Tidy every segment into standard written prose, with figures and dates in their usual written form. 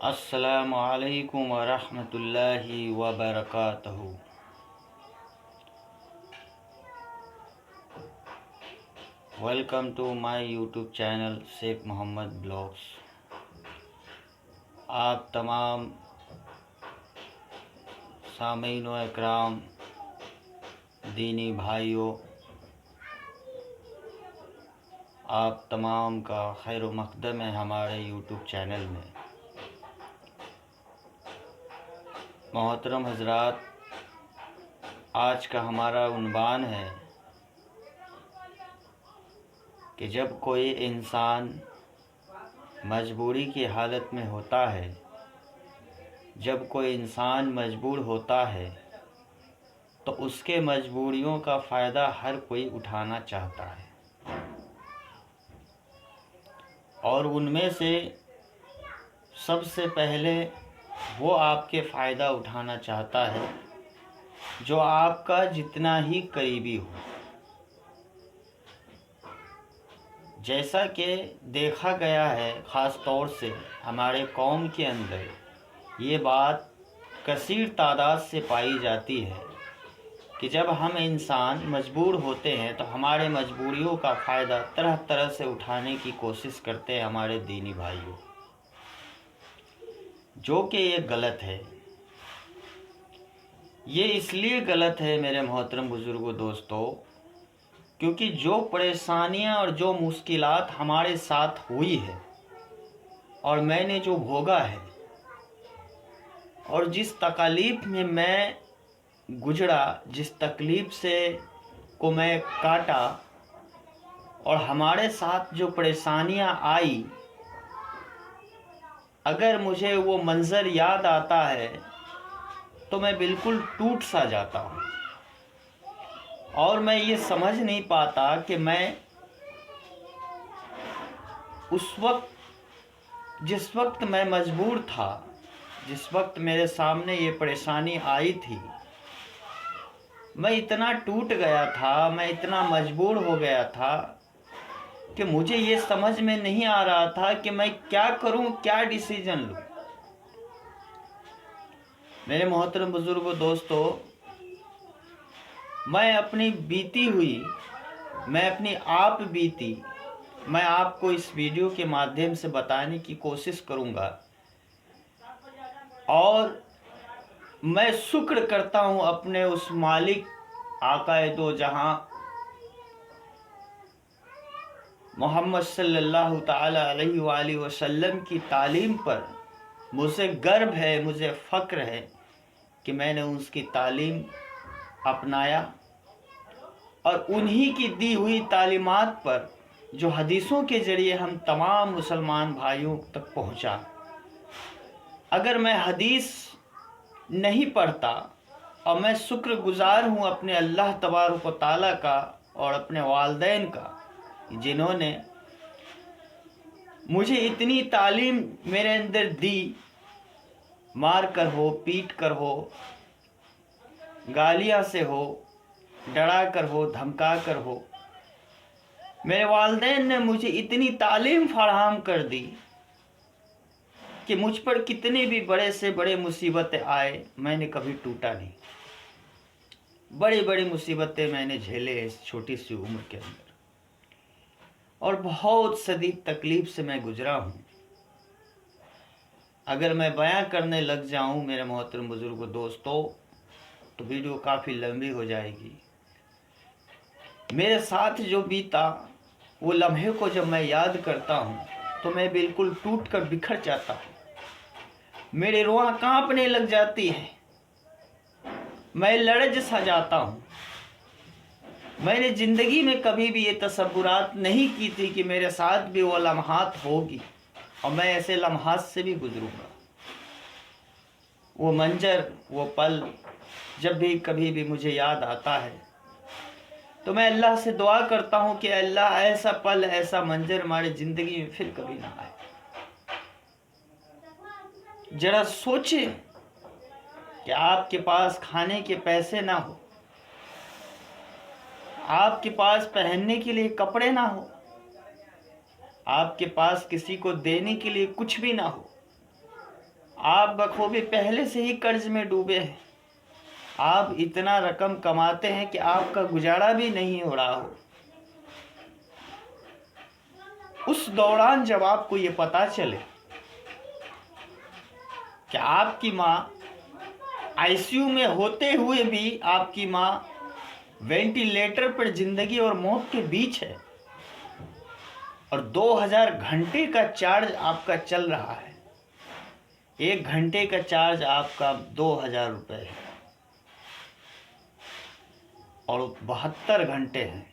अस्सलामु अलैकुम वरहमतुल्लाहि वबरकातुहू। Welcome to my YouTube channel Sheikh Mohammed blogs. आप तमाम सामीन व इकराम दीनी भाइयों, आप तमाम का खैर व मक़दम है हमारे यूट्यूब चैनल में। मोहतरम हज़रात, आज का हमारा उन्वान है कि जब कोई इंसान मजबूरी की हालत में होता है, जब कोई इंसान मजबूर होता है तो उसके मजबूरियों का फ़ायदा हर कोई उठाना चाहता है, और उनमें से सबसे पहले वो आपके फ़ायदा उठाना चाहता है जो आपका जितना ही करीबी हो। जैसा कि देखा गया है, ख़ास तौर से हमारे कौम के अंदर ये बात कसीर तादाद से पाई जाती है कि जब हम इंसान मजबूर होते हैं तो हमारे मजबूरियों का फ़ायदा तरह तरह से उठाने की कोशिश करते हैं हमारे दीनी भाइयों, जो कि ये गलत है। ये इसलिए गलत है मेरे मोहतरम बुज़ुर्गों दोस्तों, क्योंकि जो परेशानियां और जो मुश्किलात हमारे साथ हुई है और मैंने जो भोगा है और जिस तकलीफ़ में मैं गुजरा, जिस तकलीफ़ से को मैं काटा, और हमारे साथ जो परेशानियां आई, अगर मुझे वो मंज़र याद आता है तो मैं बिल्कुल टूट सा जाता हूँ और मैं ये समझ नहीं पाता कि मैं उस वक्त, जिस वक्त मैं मजबूर था, जिस वक्त मेरे सामने ये परेशानी आई थी, मैं इतना टूट गया था, मैं इतना मजबूर हो गया था कि मुझे ये समझ में नहीं आ रहा था कि मैं क्या करूं, क्या डिसीजन लूं। मेरे मोहतरम बुजुर्गों दोस्तों, मैं अपनी बीती हुई, मैं अपनी आप बीती, मैं आपको इस वीडियो के माध्यम से बताने की कोशिश करूंगा, और मैं शुक्र करता हूं अपने उस मालिक आकाए दो जहां मोहम्मद सल्लल्लाहु ताला अलैहि वसल्लम की तालीम पर मुझे गर्व है, मुझे फ़ख्र है कि मैंने उसकी तालीम अपनाया और उन्हीं की दी हुई तालीमात पर जो हदीसों के ज़रिए हम तमाम मुसलमान भाइयों तक पहुंचा। अगर मैं हदीस नहीं पढ़ता, और मैं शुक्रगुज़ार हूँ अपने अल्लाह तबारक व तआला का और अपने वालिदैन का, जिन्होंने मुझे इतनी तालीम मेरे अंदर दी, मार कर हो, पीट कर हो, गालियाँ से हो, डरा कर हो, धमका कर हो। मेरे वालिदैन ने मुझे इतनी तालीम फराहम कर दी कि मुझ पर कितनी भी बड़े से बड़े मुसीबतें आए, मैंने कभी टूटा नहीं। बड़ी बड़ी मुसीबतें मैंने झेले इस छोटी सी उम्र के अंदर, और बहुत शदीद तकलीफ़ से मैं गुजरा हूँ। अगर मैं बयां करने लग जाऊँ मेरे मोहतरम बुजुर्गों दोस्तों, तो वीडियो काफ़ी लंबी हो जाएगी। मेरे साथ जो बीता, वो लम्हे को जब मैं याद करता हूँ तो मैं बिल्कुल टूट कर बिखर जाता हूँ, मेरे रुआं कांपने लग जाती है, मैं लरज़ सा जाता हूँ। मैंने ज़िंदगी में कभी भी ये तसव्वुरात नहीं की थी कि मेरे साथ भी वो लम्हात होगी और मैं ऐसे लम्हात से भी गुजरूँगा। वो मंजर, वो पल जब भी कभी भी मुझे याद आता है तो मैं अल्लाह से दुआ करता हूँ कि अल्लाह ऐसा पल, ऐसा मंजर हमारी ज़िंदगी में फिर कभी ना आए। जरा सोचे कि आपके पास खाने के पैसे ना हो, आपके पास पहनने के लिए कपड़े ना हो, आपके पास किसी को देने के लिए कुछ भी ना हो, आप बखूबी पहले से ही कर्ज में डूबे हैं। आप इतना रकम कमाते हैं कि आपका गुजारा भी नहीं हो रहा हो। उस दौरान जब आपको ये पता चले कि आपकी माँ आईसीयू में होते हुए भी आपकी माँ वेंटिलेटर पर जिंदगी और मौत के बीच है और 2000 घंटे का चार्ज आपका चल रहा है, 1 घंटे का चार्ज आपका 2000 रुपये है और 72 घंटे हैं,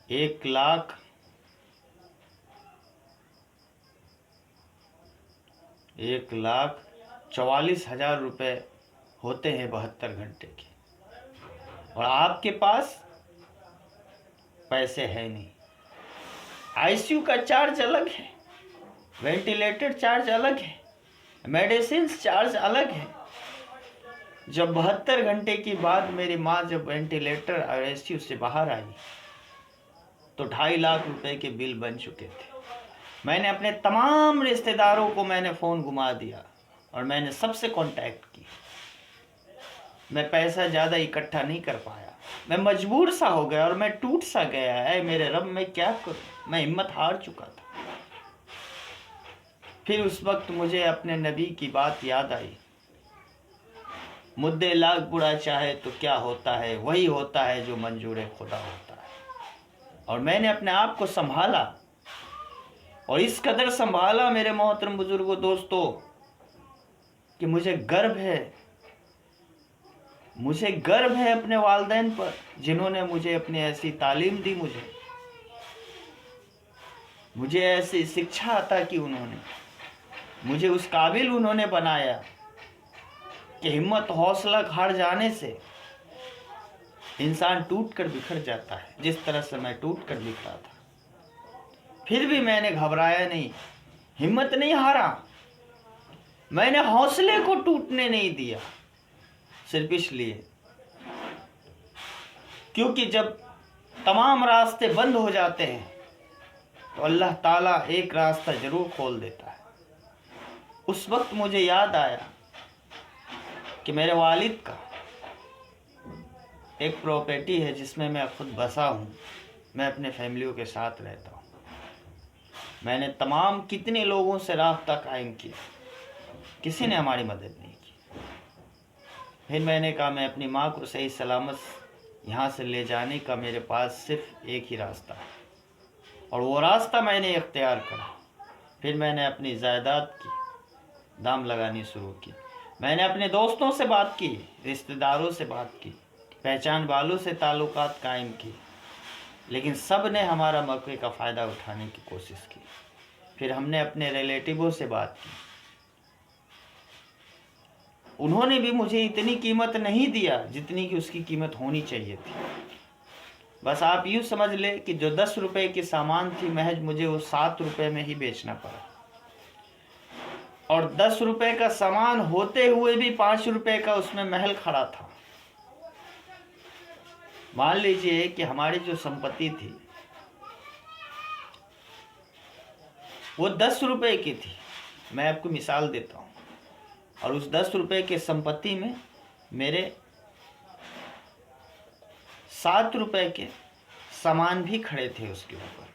1,44,000 रुपये होते हैं 72 घंटे के, और आपके पास पैसे है नहीं। आईसीयू का चार्ज अलग है, वेंटिलेटर चार्ज अलग है, मेडिसिन चार्ज अलग है। जब 72 घंटे के बाद मेरी माँ जब वेंटिलेटर और आईसीयू से बाहर आई तो 2.5 लाख रुपए के बिल बन चुके थे। मैंने अपने तमाम रिश्तेदारों को मैंने फ़ोन घुमा दिया और मैंने सबसे कांटेक्ट की। मैं पैसा ज़्यादा इकट्ठा नहीं कर पाया, मैं मजबूर सा हो गया और मैं टूट सा गया है। मेरे रब, मैं क्या करूं, मैं हिम्मत हार चुका था। फिर उस वक्त मुझे अपने नबी की बात याद आई, मुद्दे लाख बुरा चाहे तो क्या होता है, वही होता है जो मंजूर खुदा होता है। और मैंने अपने आप को संभाला और इस कदर संभाला मेरे मोहतरम बुजुर्गों, दोस्तों, कि मुझे गर्व है अपने वालिदैन पर जिन्होंने मुझे अपनी ऐसी तालीम दी, मुझे ऐसी शिक्षा अता की। उन्होंने मुझे उस काबिल उन्होंने बनाया कि हिम्मत हौसला हार जाने से इंसान टूट कर बिखर जाता है, जिस तरह से मैं टूट कर बिखरा था। फिर भी मैंने घबराया नहीं, हिम्मत नहीं हारा, मैंने हौसले को टूटने नहीं दिया, सिर्फ इसलिए क्योंकि जब तमाम रास्ते बंद हो जाते हैं तो अल्लाह ताला एक रास्ता जरूर खोल देता है। उस वक्त मुझे याद आया कि मेरे वालिद का एक प्रॉपर्टी है जिसमें मैं खुद बसा हूँ, मैं अपने फैमिलियों के साथ रहता हूँ। मैंने तमाम कितने लोगों से राब्ता कायम किया, किसी ने हमारी मदद नहीं की। फिर मैंने कहा मैं अपनी माँ को सही सलामत यहाँ से ले जाने का मेरे पास सिर्फ एक ही रास्ता है, और वो रास्ता मैंने इख्तियार करा। फिर मैंने अपनी जायदाद की दाम लगानी शुरू की। मैंने अपने दोस्तों से बात की, रिश्तेदारों से बात की, पहचान वालों से ताल्लुकात कायम की, लेकिन सब ने हमारा मौके का फ़ायदा उठाने की कोशिश की। फिर हमने अपने रिलेटिवों से बात की, उन्होंने भी मुझे इतनी कीमत नहीं दिया जितनी कि उसकी कीमत होनी चाहिए थी। बस आप यूँ समझ ले कि जो 10 रुपए की सामान थी, महज मुझे वो 7 रुपए में ही बेचना पड़ा, और 10 रुपए का सामान होते हुए भी 5 रुपए का उसमें महल खड़ा था। मान लीजिए कि हमारी जो संपत्ति थी वो 10 रुपए की थी, मैं आपको मिसाल देता हूँ, और उस 10 रुपए के संपत्ति में मेरे 7 रुपए के सामान भी खड़े थे उसके ऊपर,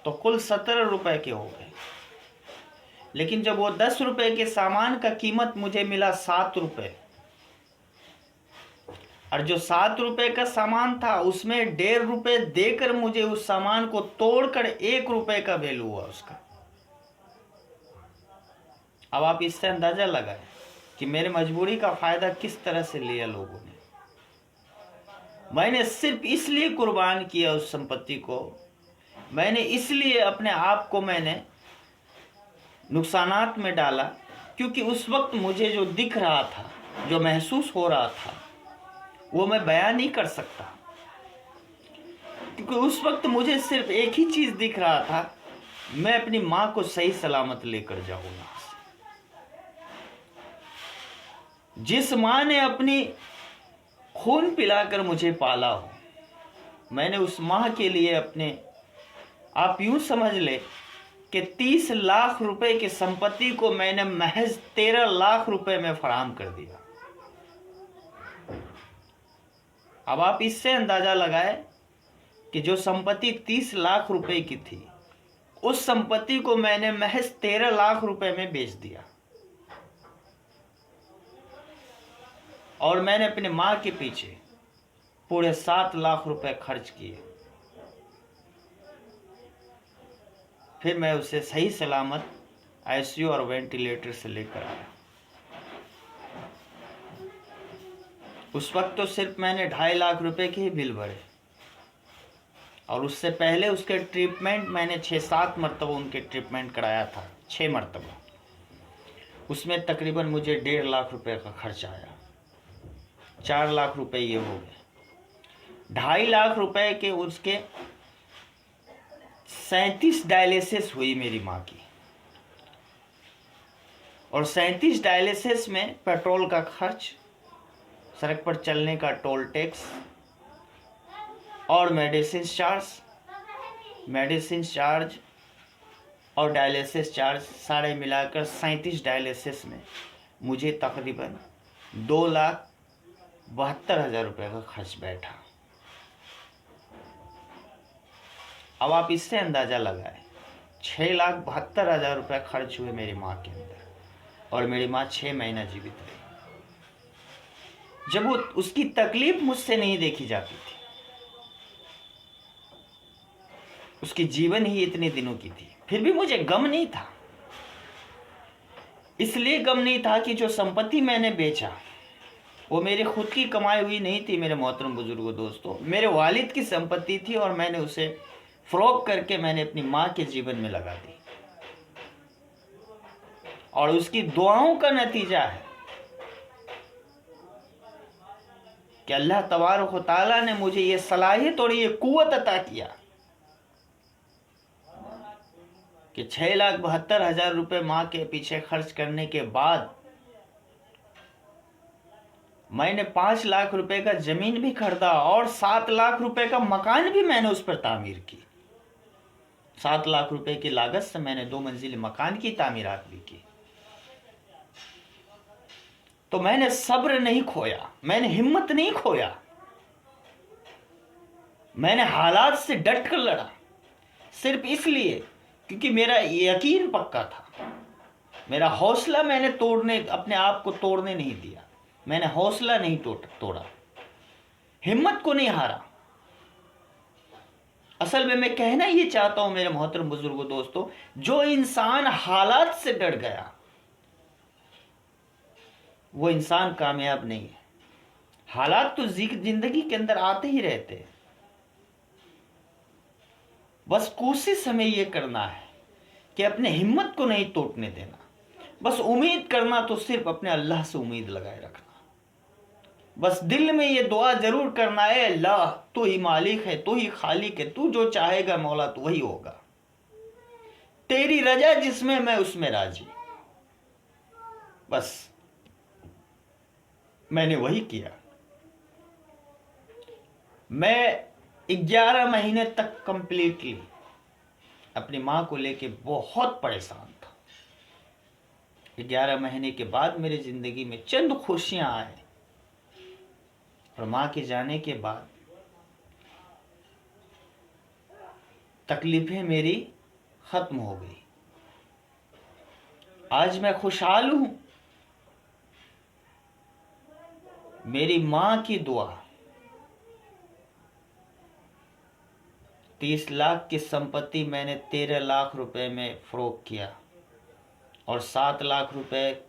तो कुल 17 रुपए के हो गए। लेकिन जब वो 10 रुपए के सामान का कीमत मुझे मिला 7 रुपए, और जो 7 रुपए का सामान था उसमें 1.5 रुपए देकर मुझे उस सामान को तोड़कर 1 रुपए का वैल्यू हुआ उसका। अब आप इससे अंदाजा लगाएं कि मेरे मजबूरी का फायदा किस तरह से लिया लोगों ने। मैंने सिर्फ इसलिए कुर्बान किया उस संपत्ति को, मैंने इसलिए अपने आप को मैंने नुकसानात में डाला, क्योंकि उस वक्त मुझे जो दिख रहा था, जो महसूस हो रहा था, वो मैं बयान नहीं कर सकता, क्योंकि उस वक्त मुझे सिर्फ एक ही चीज़ दिख रहा था, मैं अपनी माँ को सही सलामत लेकर जाऊँगा। जिस माँ ने अपनी खून पिलाकर मुझे पाला हो, मैंने उस माँ के लिए अपने, आप यूँ समझ ले कि 30 लाख रुपए की संपत्ति को मैंने महज 13 लाख रुपए में फराहम कर दिया। अब आप इससे अंदाजा लगाए कि जो संपत्ति 30 लाख रुपए की थी, उस संपत्ति को मैंने महज 13 लाख रुपए में बेच दिया। और मैंने अपने माँ के पीछे पूरे 7 लाख रुपए खर्च किए। फिर मैं उसे सही सलामत आईसीयू और वेंटिलेटर से लेकर आया। उस वक्त तो सिर्फ मैंने 2.5 लाख रुपए के ही बिल भरे, और उससे पहले उसके ट्रीटमेंट मैंने 6-7 मरतबा उनके ट्रीटमेंट कराया था, 6 मरतबा। उसमें तकरीबन मुझे 1.5 लाख रुपए का खर्च आया। 4 लाख रुपए ये हो गए। 2.5 लाख रुपए के उसके 37 डायलिसिस हुई मेरी माँ की, और 37 डायलिसिस में पेट्रोल का खर्च, सड़क पर चलने का टोल टैक्स और मेडिसिन चार्ज और डायलिसिस चार्ज सारे मिलाकर 37 डायलिसिस में मुझे तकरीबन 2,72,000 रुपये का खर्च बैठा। अब आप इससे अंदाज़ा लगाएं, 6,72,000 रुपये खर्च हुए मेरी माँ के अंदर, और मेरी माँ 6 महीना जीवित रही। जब वो उसकी तकलीफ मुझसे नहीं देखी जाती थी, उसकी जीवन ही इतने दिनों की थी, फिर भी मुझे गम नहीं था। इसलिए गम नहीं था कि जो संपत्ति मैंने बेचा वो मेरी खुद की कमाई हुई नहीं थी। मेरे मोहतरम बुजुर्गों, दोस्तों, मेरे वालिद की संपत्ति थी, और मैंने उसे फरोख्त करके मैंने अपनी माँ के जीवन में लगा दी, और उसकी दुआओं का नतीजा है कि अल्लाह तबारक व तआला ने मुझे ये सलाहियत और ये कुव्वत अता किया कि 6,72,000 रुपये माँ के पीछे खर्च करने के बाद मैंने 5 लाख रुपए का जमीन भी खरीदा, और 7 लाख रुपए का मकान भी मैंने उस पर तामीर की। 7 लाख रुपए की लागत से मैंने 2 मंजिल मकान की तामीरात भी की। तो मैंने सब्र नहीं खोया, मैंने हिम्मत नहीं खोया, मैंने हालात से डट कर लड़ा, सिर्फ इसलिए क्योंकि मेरा यकीन पक्का था। मेरा हौसला मैंने अपने आप को तोड़ने नहीं दिया, मैंने हौसला नहीं तोड़ा, हिम्मत को नहीं हारा। असल में मैं कहना ये चाहता हूं मेरे मोहतरम बुजुर्गों, दोस्तों, जो इंसान हालात से डर गया वो इंसान कामयाब नहीं है। हालात तो जिंदगी के अंदर आते ही रहते हैं, बस कोशिश हमें ये करना है कि अपने हिम्मत को नहीं टूटने देना। बस उम्मीद करना तो सिर्फ अपने अल्लाह से उम्मीद लगाए रखना। बस दिल में ये दुआ जरूर करना है, अल्लाह तू ही मालिक है, तू ही खालिक है, तू जो चाहेगा मौला तो वही होगा, तेरी रजा जिसमें मैं उसमें राजी। बस मैंने वही किया। मैं 11 महीने तक कंप्लीटली अपनी माँ को लेके बहुत परेशान था। 11 महीने के बाद मेरी जिंदगी में चंद खुशियां आए, और माँ के जाने के बाद तकलीफें मेरी खत्म हो गई। आज मैं खुशहाल हूं। मेरी माँ की दुआ, 30 लाख की संपत्ति मैंने 13 लाख रुपए में फरोख्त किया, और 7 लाख रुपए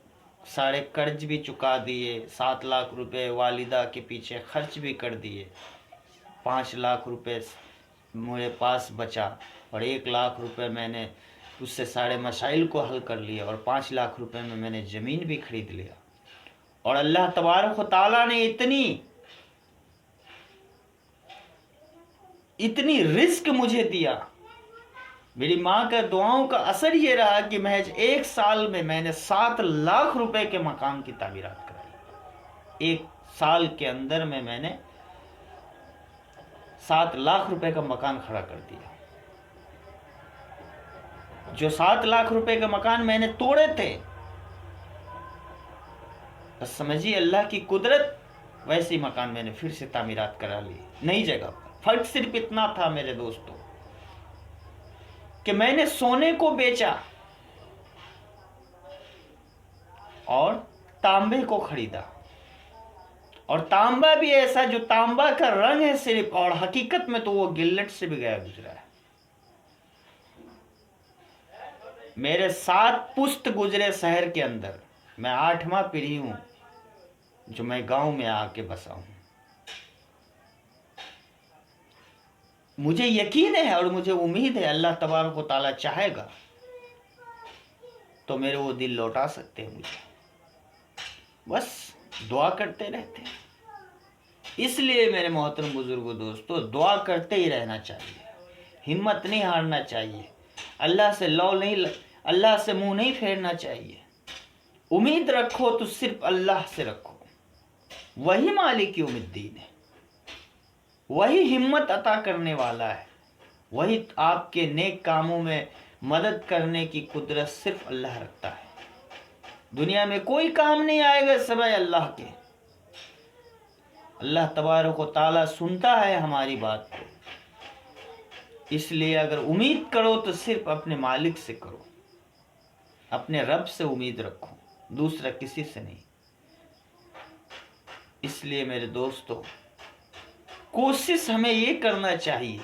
सारे कर्ज भी चुका दिए, 7 लाख रुपए वालिदा के पीछे खर्च भी कर दिए, 5 लाख रुपए मेरे पास बचा, और 1 लाख रुपए मैंने उससे सारे मसाइल को हल कर लिया, और 5 लाख रुपए में मैंने ज़मीन भी खरीद लिया। और अल्लाह तबारक व तआला ने इतनी रिस्क मुझे दिया। मेरी माँ का दुआओं का असर ये रहा कि महज 1 साल में मैंने 7 लाख रुपए के मकान की तामीरात कराई। 1 साल के अंदर में मैंने 7 लाख रुपए का मकान खड़ा कर दिया। जो 7 लाख रुपए का मकान मैंने तोड़े थे, बस समझिए अल्लाह की कुदरत, वैसी मकान मैंने फिर से तामीरात करा ली नई जगह पर। फर्क सिर्फ इतना था मेरे दोस्तों कि मैंने सोने को बेचा और तांबे को खरीदा, और तांबा भी ऐसा जो तांबा का रंग है सिर्फ, और हकीकत में तो वो गिल्लट से भी गया गुजरा है। मेरे 7 पुश्त गुजरे शहर के अंदर, मैं 8वां पीढ़ी हूं जो मैं गांव में आके बसा हूं। मुझे यकीन है और मुझे उम्मीद है अल्लाह तबारक व तआला चाहेगा तो मेरे वो दिल लौटा सकते हैं मुझे, बस दुआ करते रहते हैं। इसलिए मेरे मोहतरम बुजुर्गों दोस्तों, दुआ करते ही रहना चाहिए, हिम्मत नहीं हारना चाहिए, अल्लाह से मुंह नहीं फेरना चाहिए। उम्मीद रखो तो सिर्फ अल्लाह से रखो, वही मालिक यौमिद्दीन है, वही हिम्मत अता करने वाला है, वही आपके नेक कामों में मदद करने की कुदरत सिर्फ अल्लाह रखता है। दुनिया में कोई काम नहीं आएगा सिवाय अल्लाह के। अल्लाह तबारक व तआला सुनता है हमारी बात को, इसलिए अगर उम्मीद करो तो सिर्फ अपने मालिक से करो, अपने रब से उम्मीद रखो, दूसरा किसी से नहीं। इसलिए मेरे दोस्तों, कोशिश हमें ये करना चाहिए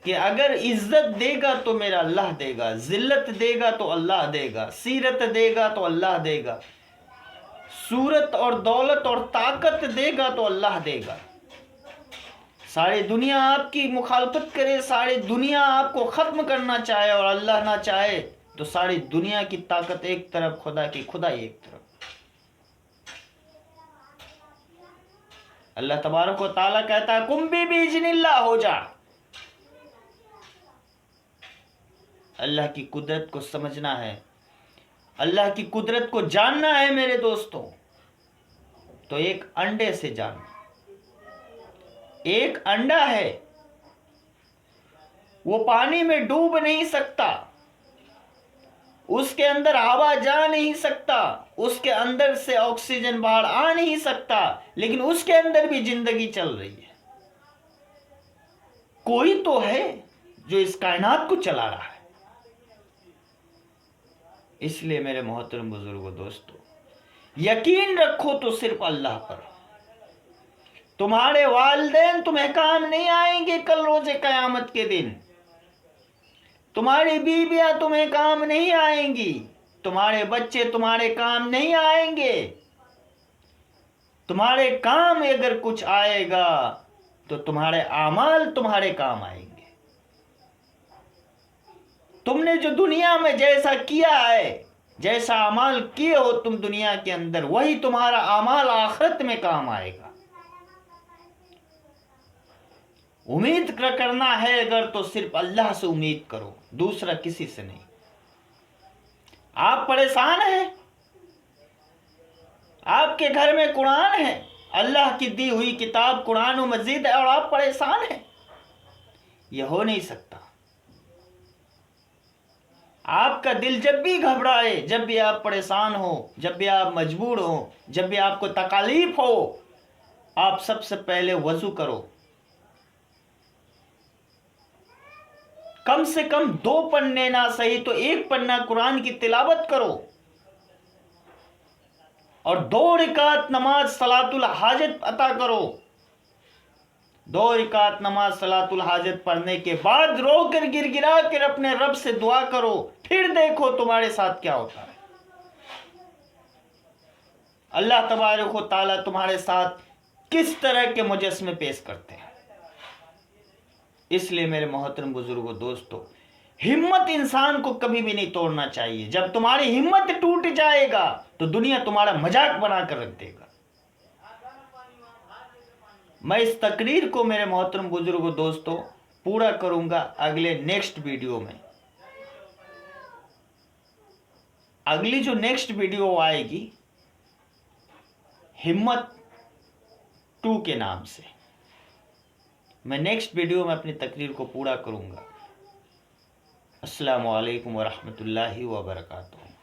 कि अगर इज्जत देगा तो मेरा अल्लाह देगा, जिल्लत देगा तो अल्लाह देगा, सीरत देगा तो अल्लाह देगा, सूरत और दौलत और ताकत देगा तो अल्लाह देगा। सारी दुनिया आपकी मुखालफत करे, सारी दुनिया आपको खत्म करना चाहे और अल्लाह ना चाहे तो सारी दुनिया की ताकत एक तरफ, खुदा की खुदाई एक तरफ। अल्लाह तबारक व तआला कहता है कुम बिइज़्निल्लाह, हो जा। अल्लाह की कुदरत को समझना है, अल्लाह की कुदरत को जानना है मेरे दोस्तों, तो एक अंडे से जानना। एक अंडा है, वो पानी में डूब नहीं सकता, उसके अंदर हवा जा नहीं सकता, उसके अंदर से ऑक्सीजन बाहर आ नहीं सकता, लेकिन उसके अंदर भी जिंदगी चल रही है। कोई तो है जो इस कायनात को चला रहा है। इसलिए मेरे मोहतरम बुजुर्गों दोस्तों, यकीन रखो तो सिर्फ अल्लाह पर। तुम्हारे वालिदैन तुम्हें काम नहीं आएंगे कल रोजे कयामत के दिन, तुम्हारी बीवियां तुम्हें काम नहीं आएंगी, तुम्हारे बच्चे तुम्हारे काम नहीं आएंगे। तुम्हारे काम अगर कुछ आएगा तो तुम्हारे आमाल तुम्हारे काम आएंगे। तुमने जो दुनिया में जैसा किया है, जैसा अमाल किए हो तुम दुनिया के अंदर, वही तुम्हारा अमाल आखिरत में काम आएगा। उम्मीद करना है अगर तो सिर्फ अल्लाह से उम्मीद करो, दूसरा किसी से नहीं। आप परेशान हैं, आपके घर में कुरान है, अल्लाह की दी हुई किताब कुरान और मजीद है, और आप परेशान हैं, यह हो नहीं सकता। आपका दिल जब भी घबराए, जब भी आप परेशान हो, जब भी आप मजबूर हो, जब भी आपको तकलीफ हो, आप सबसे पहले वजू करो, कम से कम 2 पन्ने ना सही तो 1 पन्ना कुरान की तिलावत करो, और 2 रिकात नमाज सलातुल हाजत अता करो। 2 रिकात नमाज सलातुल हाजत पढ़ने के बाद रोकर गिड़गिड़ा कर अपने रब से दुआ करो, फिर देखो तुम्हारे साथ क्या होता है। अल्लाह तबारक व तआला तुम्हारे साथ किस तरह के मुजस्समे पेश करते हैं। इसलिए मेरे मोहतरम बुजुर्गों दोस्तों, हिम्मत इंसान को कभी भी नहीं तोड़ना चाहिए। जब तुम्हारी हिम्मत टूट जाएगा तो दुनिया तुम्हारा मजाक बना कर रख देगा। मैं इस तकरीर को मेरे मोहतरम बुजुर्गों दोस्तों पूरा करूंगा अगले नेक्स्ट वीडियो में। अगली जो नेक्स्ट वीडियो आएगी हिम्मत 2 के नाम से, मैं नेक्स्ट वीडियो में अपनी तकरीर को पूरा करूंगा। अस्सलामु अलैकुम वरहमतुल्लाहि वबरकातुहू।